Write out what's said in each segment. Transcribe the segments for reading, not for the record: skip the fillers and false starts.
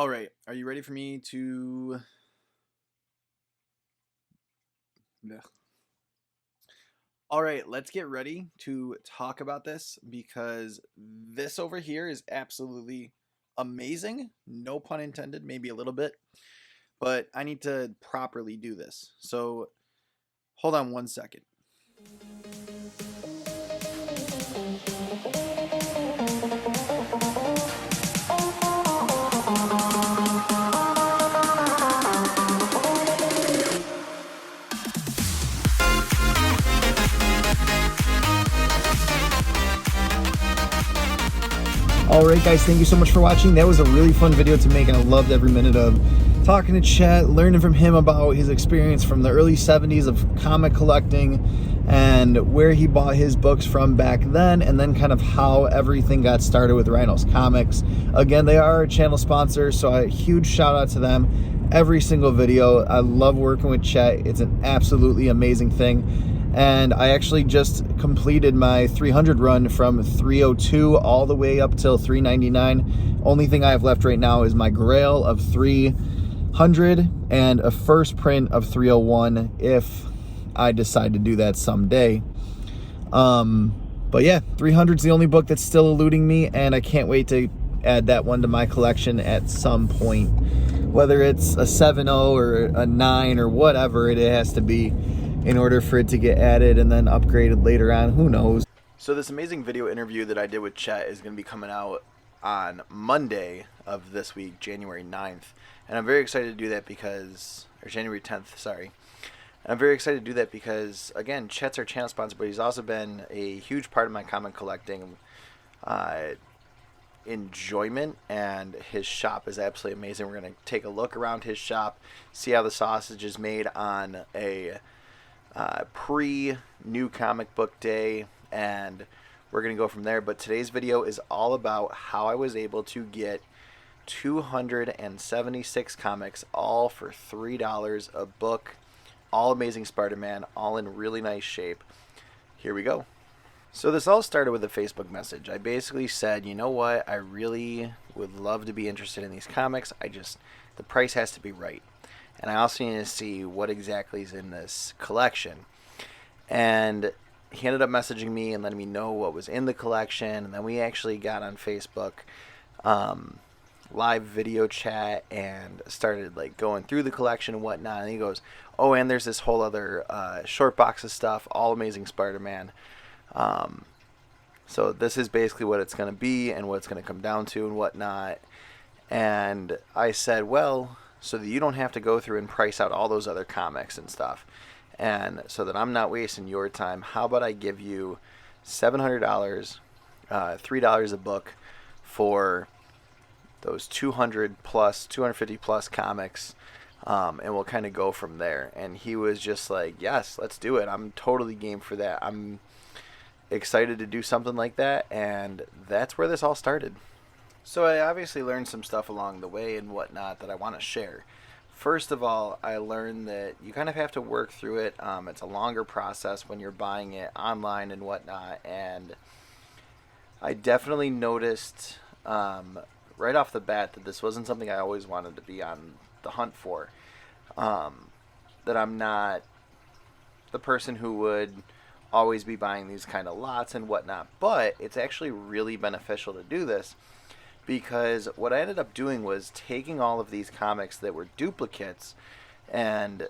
All right, are you ready for me to... Ugh. All right, let's get ready to talk about this because this over here is absolutely amazing. No pun intended, maybe a little bit, but I need to properly do this. So hold on one second. Alright guys, thank you so much for watching. That was a really fun video to make. I loved every minute of talking to Chet, learning from him about his experience from the early 70s of comic collecting and where he bought his books from back then, and then kind of how everything got started with Rhinos Comics. Again, they are a channel sponsor, so a huge shout out to them every single video. I love working with Chet. It's an absolutely amazing thing. And I actually just completed my 300 run from 302 all the way up till 399. Only thing I have left right now is my grail of 300 and a first print of 301 if I decide to do that someday. But yeah, 300 is the only book that's still eluding me, and I can't wait to add that one to my collection at some point. Whether it's a 7.0 or a 9 or whatever it has to be, in order for it to get added and then upgraded later on, who knows. So this amazing video interview that I did with Chet is going to be coming out on Monday of this week, January 9th. And I'm very excited to do that because, or January 10th, sorry. And I'm very excited to do that because, again, Chet's our channel sponsor, but he's also been a huge part of my comic collecting enjoyment, and his shop is absolutely amazing. We're going to take a look around his shop, see how the sausage is made on a pre-new comic book day, and we're going to go from there. But today's video is all about how I was able to get 276 comics, all for $3 a book, all Amazing Spider-Man, all in really nice shape. Here we go. So this all started with a Facebook message. I basically said, you know what, I really would love to be interested in these comics. The price has to be right. And I also need to see what exactly is in this collection. And he ended up messaging me and letting me know what was in the collection. And then we actually got on Facebook live video chat and started like going through the collection and whatnot. And he goes, oh, and there's this whole other short box of stuff, all Amazing Spider-Man. So this is basically what it's going to be and what it's going to come down to and whatnot. And I said, well, so that you don't have to go through and price out all those other comics and stuff, and so that I'm not wasting your time, how about I give you $700, $3 a book for those 250 plus comics, and we'll kind of go from there. And he was just like, yes, let's do it. I'm totally game for that. I'm excited to do something like that, and that's where this all started. So I obviously learned some stuff along the way and whatnot that I want to share. First of all, I learned that you kind of have to work through it. It's a longer process when you're buying it online and whatnot. And I definitely noticed right off the bat that this wasn't something I always wanted to be on the hunt for. That I'm not the person who would always be buying these kind of lots and whatnot. But it's actually really beneficial to do this, because what I ended up doing was taking all of these comics that were duplicates and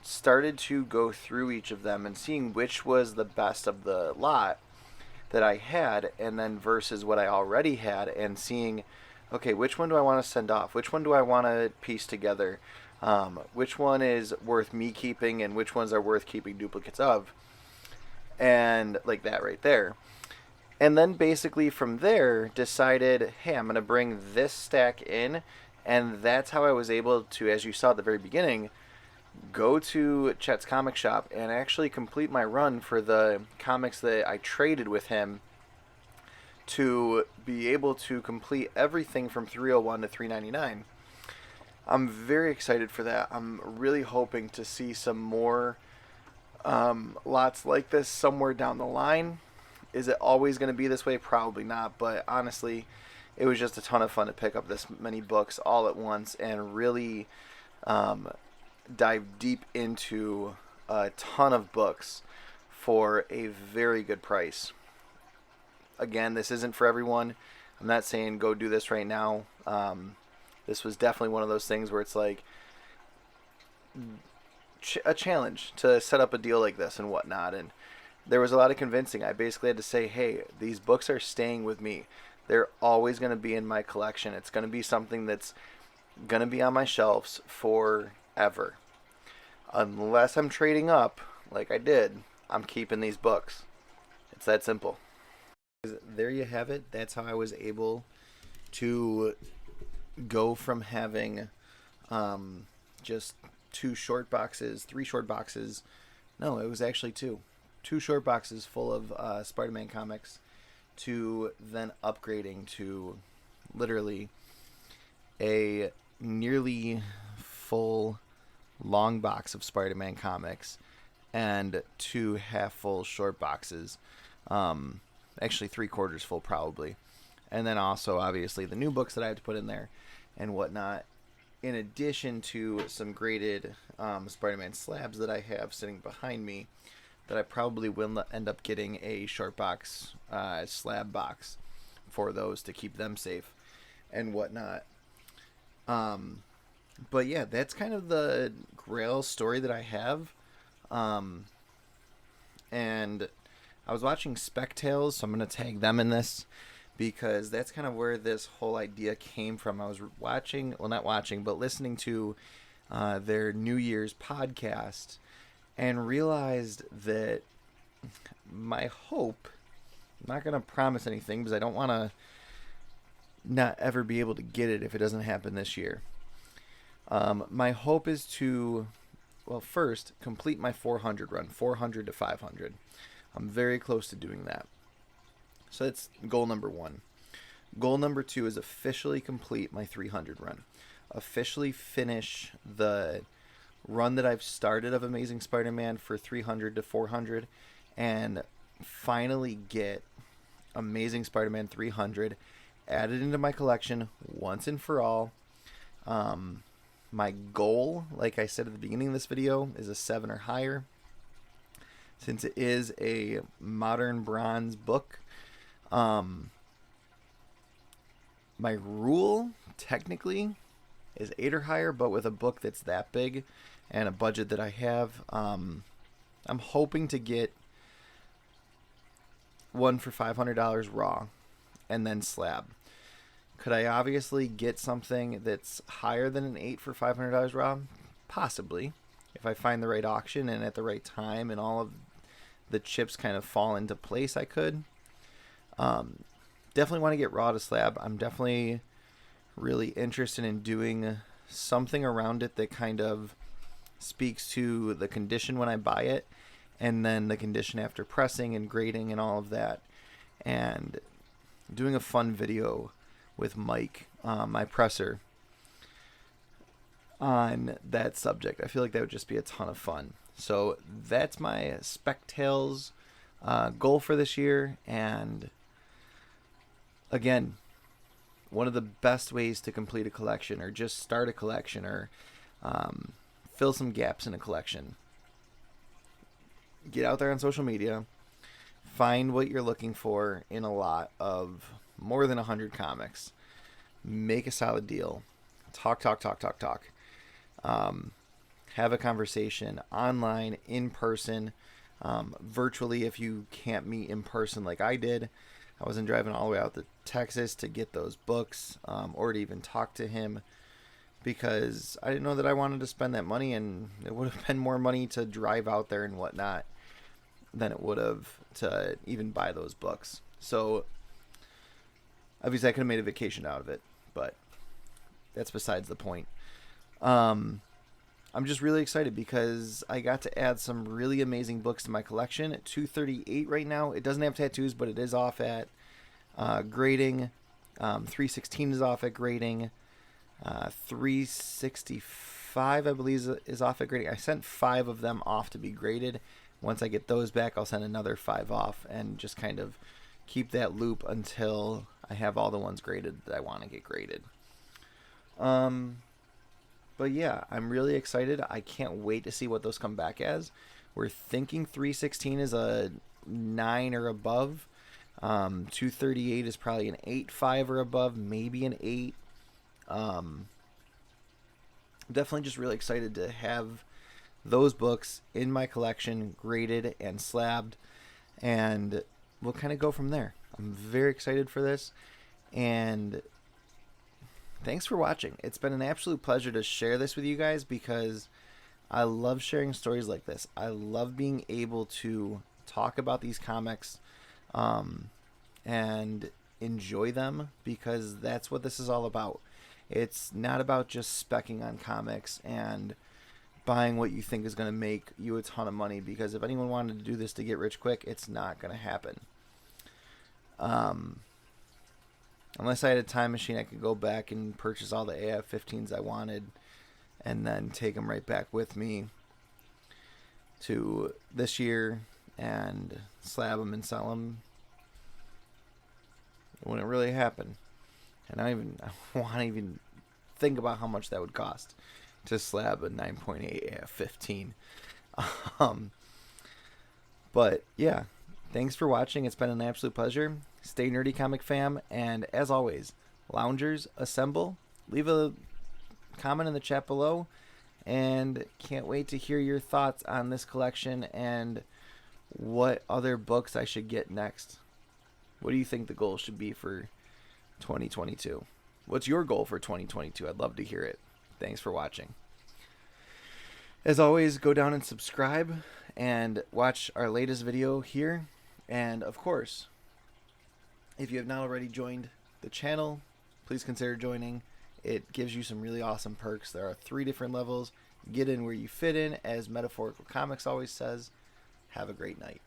started to go through each of them and seeing which was the best of the lot that I had, and then versus what I already had, and seeing, okay, which one do I want to send off? Which one do I want to piece together? Which one is worth me keeping and which ones are worth keeping duplicates of? And like that right there. And then basically from there decided, hey, I'm going to bring this stack in. And that's how I was able to, as you saw at the very beginning, go to Chet's comic shop and actually complete my run for the comics that I traded with him, to be able to complete everything from 301 to 399. I'm very excited for that. I'm really hoping to see some more lots like this somewhere down the line. Is it always going to be this way? Probably not, but honestly, it was just a ton of fun to pick up this many books all at once and really um, dive deep into a ton of books for a very good price. Again, this isn't for everyone. I'm not saying go do this right now. This was definitely one of those things where it's like a challenge to set up a deal like this and whatnot. And there was a lot of convincing. I basically had to say, hey, these books are staying with me. They're always going to be in my collection. It's going to be something that's going to be on my shelves forever. Unless I'm trading up, like I did, I'm keeping these books. It's that simple. There you have it. That's how I was able to go from having just 2 short boxes, 3 short boxes. No, it was actually 2. 2 short boxes full of Spider-Man comics to then upgrading to literally a nearly full long box of Spider-Man comics and 2 half-full short boxes. Actually 3/4 full probably. And then also obviously the new books that I have to put in there and whatnot, in addition to some graded Spider-Man slabs that I have sitting behind me that I probably will end up getting a short box slab box for those to keep them safe and whatnot. But yeah, that's kind of the Grail story that I have. And I was watching Spec Tales, so I'm going to tag them in this because that's kind of where this whole idea came from. I was watching, well, not watching, but listening to their New Year's podcast and realized that my hope, I'm not going to promise anything because I don't want to not ever be able to get it if it doesn't happen this year. My hope is to, well, first, complete my 400 run, 400 to 500. I'm very close to doing that. So that's goal number 1. Goal number 2 is officially complete my 300 run. Officially finish the run that I've started of Amazing Spider-Man for 300 to 400 and finally get Amazing Spider-Man 300 added into my collection once and for all. My goal, like I said at the beginning of this video, is a 7 or higher. Since it is a modern bronze book, my rule technically is 8 or higher, but with a book that's that big and a budget that I have, I'm hoping to get one for $500 raw and then slab. Could I obviously get something that's higher than an 8 for $500 raw? Possibly, if I find the right auction and at the right time and all of the chips kind of fall into place. I could definitely want to get raw to slab. I'm definitely really interested in doing something around it that kind of speaks to the condition when I buy it and then the condition after pressing and grading and all of that, and doing a fun video with Mike, my presser, on that subject. I feel like that would just be a ton of fun. So that's my Spec Tales goal for this year. And again, one of the best ways to complete a collection or just start a collection or fill some gaps in a collection. Get out there on social media. Find what you're looking for in a lot of more than 100 comics. Make a solid deal. Talk. Have a conversation online, in person, virtually if you can't meet in person like I did. I wasn't driving all the way out to Texas to get those books or to even talk to him because I didn't know that I wanted to spend that money, and it would have been more money to drive out there and whatnot than it would have to even buy those books. So obviously I could have made a vacation out of it, but that's besides the point. I'm just really excited because I got to add some really amazing books to my collection. At 238 right now. It doesn't have tattoos, but it is off at grading. 316 is off at grading. 365, I believe, is off at grading. I sent 5 of them off to be graded. Once I get those back, I'll send another 5 off and just kind of keep that loop until I have all the ones graded that I want to get graded. But yeah, I'm really excited. I can't wait to see what those come back as. We're thinking 316 is a 9 or above. 238 is probably an 8.5 or above, maybe an 8. Definitely just really excited to have those books in my collection, graded and slabbed, and we'll kind of go from there. I'm very excited for this, and thanks for watching. It's been an absolute pleasure to share this with you guys because I love sharing stories like this. I love being able to talk about these comics and enjoy them, because that's what this is all about. It's not about just specking on comics and buying what you think is going to make you a ton of money, because if anyone wanted to do this to get rich quick, it's not going to happen. Unless I had a time machine, I could go back and purchase all the AF-15s I wanted and then take them right back with me to this year and slab them and sell them. It wouldn't really happen. And I want to even think about how much that would cost to slab a 9.8 AF-15. But yeah, thanks for watching. It's been an absolute pleasure. Stay nerdy, comic fam, and as always, loungers assemble. Leave a comment in the chat below, and can't wait to hear your thoughts on this collection and what other books I should get next. What do you think the goal should be for 2022? What's your goal for 2022? I'd love to hear it. Thanks for watching. As always, go down and subscribe and watch our latest video here. And of course, if you have not already joined the channel, please consider joining. It gives you some really awesome perks. There are 3 different levels. Get in where you fit in, as Metaphorical Comics always says. Have a great night.